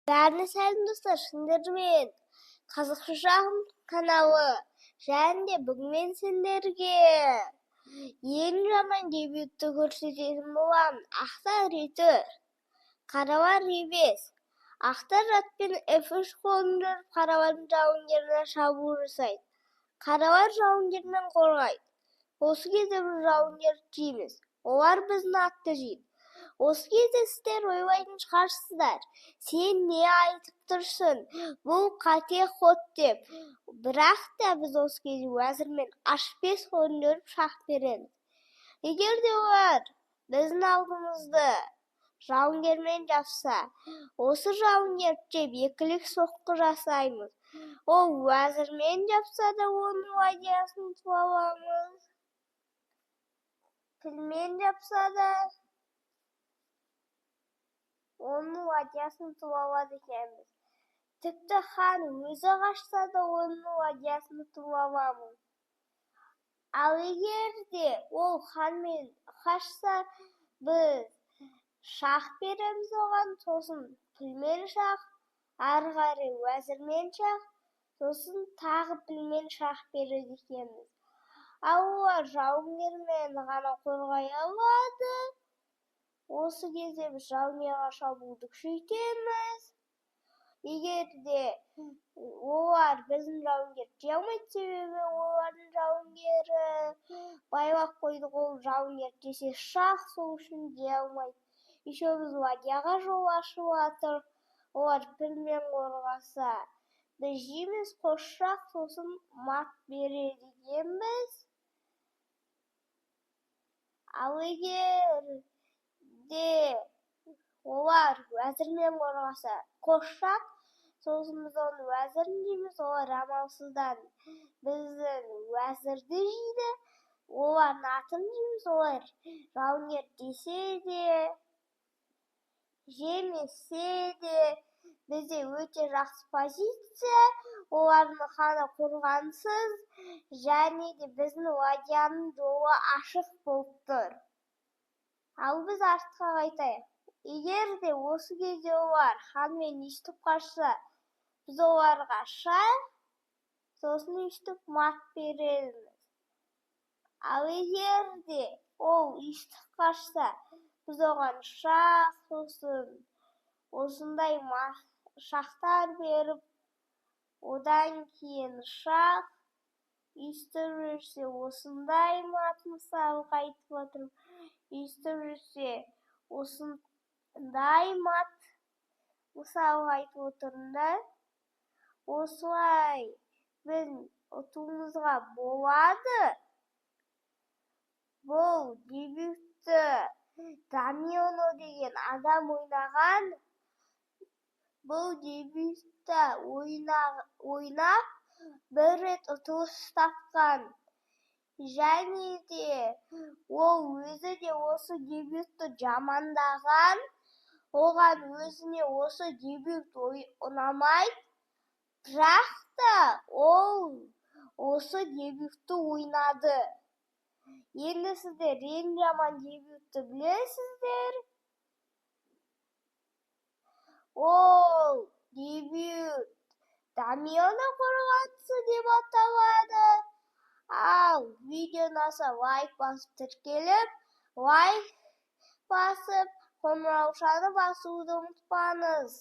Бәріне сәлем достар, сендермен қазақша каналы және бүгін мен сендерге ең жаман дебютті көрсететін боламын. Ақтар Ретөр, Қаравар Ревес. Ақтар атпен F3 қолын жүріп, Қаравардың жауынгеріне шабуыл жасайды. Қаравар жауынгерінен қорғайды. Осы кезде біз жауынгер жейміз. Олар біздің атты жейді. Осы кезде сіздер ойлайтын шығарсыздар, сен не айтып тұрсың, бұл қате ход деп. Бірақ та біз осы кезде уәзірмен H5 қолын жүріп шах береміз. Егер де олар біздің алдымызды жауынгермен жапса, осы жауынгер жеп екілік соққы жасаймыз. Ол уәзірмен жапса да оның ладьясын ұтып аламыз. Пілмен жапса да оның ладьясын ұтып алады екенбіз. Тіпті хан өзі қашса да оның ладьясын ұтып аламыз. Ал егер де ол ханмен қашса, біз шах береміз оған, сосын пілмен шах, ары қарай уәзірмен шах, сосын тағы пілмен шах береді екенбіз. Ал олар жауынгермен ғана қорғай алады. Осы кезде біз жауынгерге шабуылды күшейтеміз. Егер де олар біздің жауынгер жей алмайды, себебі олардың жауынгері байлап қойдық, ол жауынгер жесе шах, сол үшін жей алмайды. Еще біз ладьяға жол ашып жатыр. Олар пілмен қорғаса, біз жейміз қос шах, сосын мат береді екенбіз. Ал егер де олар уәзірмен қорғаса, қос шах, сосын біз оны уәзірін жейміз. Олар амалсыздан біздің уәзірді жейді. Олар атын жейміз. Олар жауынгер жесе де, жемесе де, бізде өте жақсы позиция. Олардың ханы қорғансыз, және де біздің ладьяның жолы ашық болып тұр. Ал біз артқа қайтайық. Егер де осы кезде олар ханмен естіп қашса, біз оларға шах, сосын естіп мат береміз. Ал егер де ол естіп қашса, біз оған шах, сосын осындай шахтар беріп, одан кейін шах, естіп жүрсе осындай мат, мысалы қайтып отырып, естіп жүрсе осындай мат, мысалы айтып отырмда, осылай біз ұтуымызға болады. Бұл дебютті Дамиано деген адам ойнаған. Бұл дебютті ойнап, бір рет ұтылыс тапқан. Және де ол өзі де осы дебютті жамандаған. Оған өзіне осы дебют ұнамайды. Бірақ та ол осы дебютті ойнады. Енді сіздер ең жаман дебютті білесіздер. Ол дебют Дамиано қорғанысы деп аталады. Ал видео ұнаса лайк басып тіркеліп, лайк басып, қоңыраушаны басуды ұмытпаңыз.